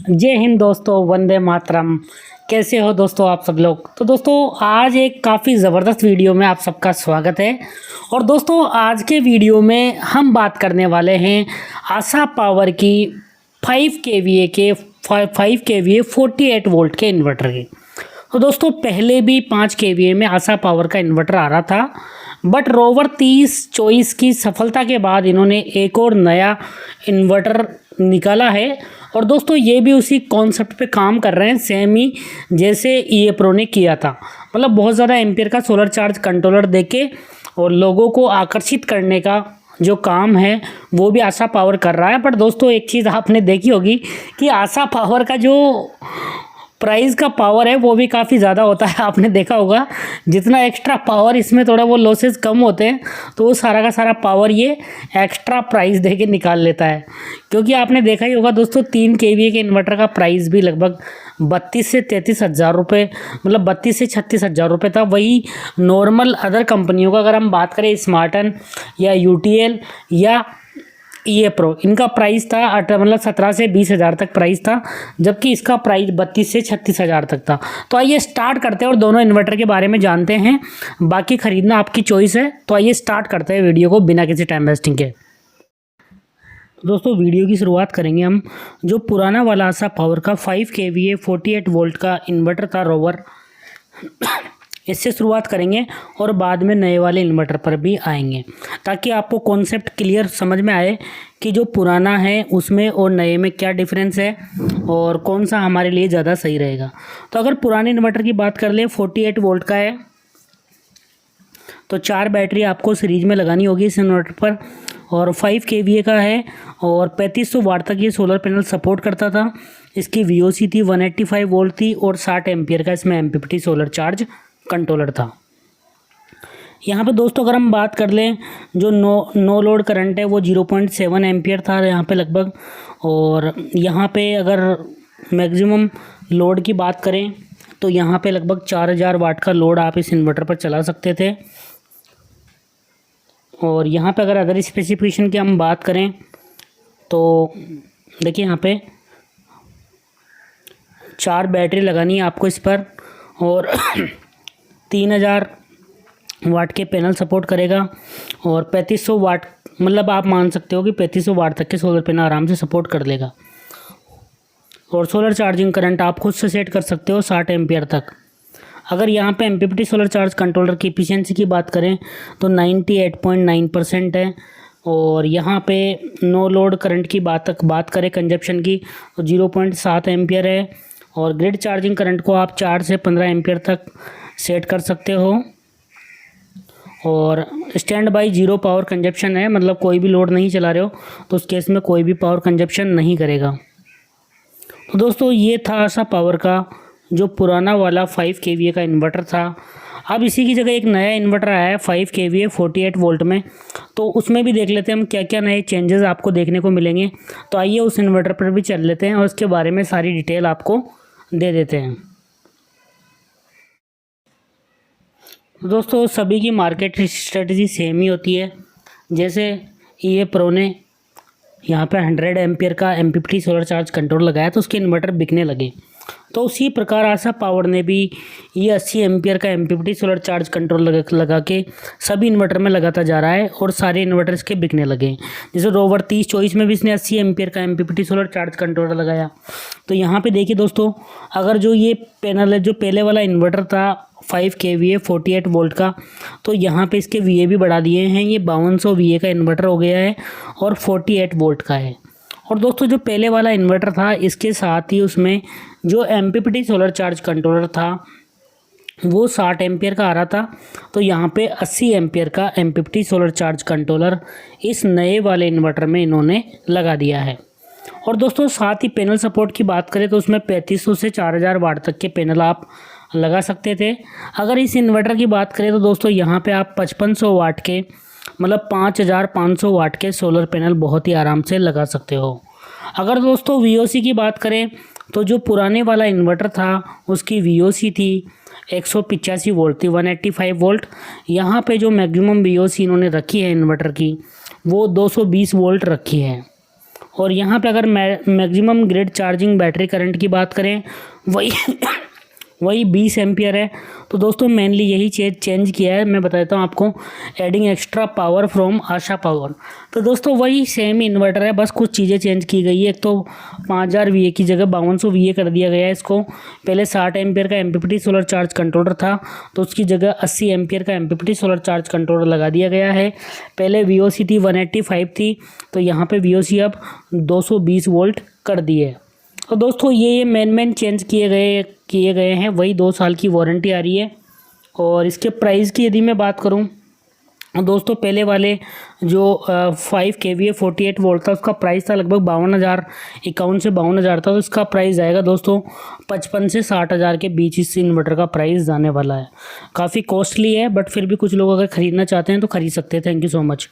जय हिंद दोस्तों, वंदे मातरम। कैसे हो दोस्तों आप सब लोग। तो दोस्तों आज एक काफ़ी ज़बरदस्त वीडियो में आप सबका स्वागत है। और दोस्तों आज के वीडियो में हम बात करने वाले हैं आशा पावर की 5 केवीए 48 वोल्ट के इन्वर्टर की। तो दोस्तों पहले भी 5 केवीए में आशा पावर का इन्वर्टर आ रहा था, बट रोवर 30 चॉइस की सफलता के बाद इन्होंने एक और नया इन्वर्टर निकाला है। और दोस्तों ये भी उसी कॉन्सेप्ट पे काम कर रहे हैं, सेम ही जैसे ईए प्रो ने किया था। मतलब बहुत ज़्यादा एम्पियर का सोलर चार्ज कंट्रोलर देके और लोगों को आकर्षित करने का जो काम है वो भी आशा पावर कर रहा है। पर दोस्तों एक चीज़ आपने देखी होगी कि आशा पावर का जो प्राइस का पावर है वो भी काफ़ी ज़्यादा होता है। आपने देखा होगा जितना एक्स्ट्रा पावर इसमें थोड़ा वो लॉसेस कम होते हैं, तो वो सारा का सारा पावर ये एक्स्ट्रा प्राइस दे के निकाल लेता है। क्योंकि आपने देखा ही होगा दोस्तों 3 केवीए के इन्वर्टर का प्राइस भी लगभग 32 से 33 हज़ार रुपये, मतलब 32 से 36 हज़ार रुपये था। वही नॉर्मल अदर कंपनियों का अगर हम बात करें, स्मार्टन या यूटीएल या ईए प्रो, इनका प्राइस था 17 से 20 हज़ार तक प्राइस था, जबकि इसका प्राइस 32 से 36 हज़ार तक था। तो आइए स्टार्ट करते हैं और दोनों इन्वर्टर के बारे में जानते हैं। बाकी खरीदना आपकी चॉइस है। तो आइए स्टार्ट करते हैं वीडियो को बिना किसी टाइम वेस्टिंग के। दोस्तों वीडियो की शुरुआत करेंगे हम जो पुराना वाला आशा पावर का 5 केवीए 48 वोल्ट का इन्वर्टर था रोवर, इससे शुरुआत करेंगे और बाद में नए वाले इन्वर्टर पर भी आएंगे, ताकि आपको कॉन्सेप्ट क्लियर समझ में आए कि जो पुराना है उसमें और नए में क्या डिफरेंस है और कौन सा हमारे लिए ज़्यादा सही रहेगा। तो अगर पुराने इन्वर्टर की बात कर लें, 48 वोल्ट का है, तो 4 बैटरी आपको सीरीज में लगानी होगी इस इन्वर्टर पर। और 5 केवीए का है और 3500 वाट तक ये सोलर पैनल सपोर्ट करता था। इसकी वीओसी थी 185 वोल्ट थी और 60 एम्पियर का इसमें एमपीपीटी सोलर चार्ज कंट्रोलर था। यहाँ पे दोस्तों अगर हम बात कर लें, जो नो लोड करंट है वो 0.7 एम्पियर था यहाँ पे लगभग। और यहाँ पे अगर मैक्सिमम लोड की बात करें तो यहाँ पे लगभग 4000 वाट का लोड आप इस इन्वर्टर पर चला सकते थे। और यहाँ पे अगर अदर स्पेसिफिकेशन की हम बात करें तो देखिए यहाँ पे 4 बैटरी लगानी है आपको इस पर, और 3000 वाट के पैनल सपोर्ट करेगा। और 3500 वाट, मतलब आप मान सकते हो कि 3500 वाट तक के सोलर पैनल आराम से सपोर्ट कर लेगा। और सोलर चार्जिंग करंट आप खुद से सेट कर सकते हो 60 एम्पियर तक। अगर यहाँ पे एमपीपीटी सोलर चार्ज कंट्रोलर की एफिशिएंसी की बात करें तो 98.9% है। और यहाँ पे नो लोड करंट की बात करें कंजप्शन की, तो 0.7 एम्पियर है। और ग्रिड चार्जिंग करंट को आप 4 से 15 एम्पियर तक सेट कर सकते हो। और स्टैंड बाई 0 पावर कंजप्शन है, मतलब कोई भी लोड नहीं चला रहे हो तो उस केस में कोई भी पावर कंजप्शन नहीं करेगा। तो दोस्तों ये था आशा पावर का जो पुराना वाला 5 केवीए का इन्वर्टर था। अब इसी की जगह एक नया इन्वर्टर आया है 5 केवीए 48 वोल्ट में, तो उसमें भी देख लेते हैं हम क्या क्या नए चेंजेस आपको देखने को मिलेंगे। तो आइए उस इन्वर्टर पर भी चल लेते हैं और उसके बारे में सारी डिटेल आपको दे देते हैं। दोस्तों सभी की मार्केट स्ट्रेटजी सेम ही होती है। जैसे ईए प्रो ने यहाँ पे 100 एम्पियर का एमपीपीटी सोलर चार्ज कंट्रोल लगाया तो उसके इन्वर्टर बिकने लगे, तो उसी प्रकार आशा पावर ने भी ये 80 एम्पियर का एमपीपीटी सोलर चार्ज कंट्रोल लगा के सभी इन्वर्टर में लगाता जा रहा है और सारे इन्वर्टर इसके बिकने लगे। जैसे रोवर 30 चॉइस में भी इसने 80 एम्पियर का एमपीपीटी सोलर चार्ज कंट्रोलर लगाया। तो यहाँ पे देखिए दोस्तों, अगर जो ये पैनल है, जो पहले वाला इन्वर्टर था 5 केवीए 48 वोल्ट का, तो यहाँ पे इसके वीए भी बढ़ा दिए हैं। ये 5200 वीए का इन्वर्टर हो गया है और 48 वोल्ट का है। और दोस्तों जो पहले वाला इन्वर्टर था, इसके साथ ही उसमें जो एमपीपीटी सोलर चार्ज कंट्रोलर था वो 60 एम्पियर का आ रहा था। तो यहाँ पे 80 एम्पियर का एमपीपीटी सोलर चार्ज कंट्रोलर इस नए वाले इन्वर्टर में इन्होंने लगा दिया है। और दोस्तों साथ ही पैनल सपोर्ट की बात करें तो उसमें 3500 से 4000 वाट तक के पैनल आप लगा सकते थे। अगर इस इन्वर्टर की बात करें तो दोस्तों यहाँ पे आप 5500 वाट के, मतलब 5500 वाट के सोलर पैनल बहुत ही आराम से लगा सकते हो। अगर दोस्तों वीओसी की बात करें तो जो पुराने वाला इन्वर्टर था उसकी वीओसी थी 185 वोल्ट थी, 185 वोल्ट। यहाँ पे जो मैक्सिमम वीओसी इन्होंने रखी है इन्वर्टर की वो 220 वोल्ट रखी है। और यहाँ पे अगर maximum grid charging battery current की बात करें वही वही 20 एम्पियर है। तो दोस्तों मेनली यही चेंज किया है, मैं बताता हूँ आपको, adding extra power from Asha power. तो दोस्तों वही सेम इन्वर्टर है, बस कुछ चीज़ें चेंज की गई है। एक तो 5000 VA की जगह 5200 VA कर दिया गया है इसको। पहले 60 एम्पियर का MPPT सोलर चार्ज कंट्रोलर था, तो उसकी जगह 80 एम्पियर का MPPT सोलर चार्ज कंट्रोलर लगा दिया गया है। पहले VOC थी 185 थी, तो यहाँ पे VOC अब 220 वोल्ट कर दी है। तो दोस्तों ये मेन चेंज किए गए हैं। वही 2 साल की वारंटी आ रही है। और इसके प्राइस की यदि मैं बात करूं, दोस्तों पहले वाले जो 5 kVA 48 वोल्ट था उसका प्राइस था लगभग 52,000, 51 से 52,000 था। तो इसका प्राइस आएगा दोस्तों 55 से 60,000 के बीच इस इन्वर्टर का प्राइस जाने वाला है। काफ़ी कॉस्टली है, बट फिर भी कुछ लोग अगर ख़रीदना चाहते हैं तो ख़रीद सकते हैं। Thank you so much.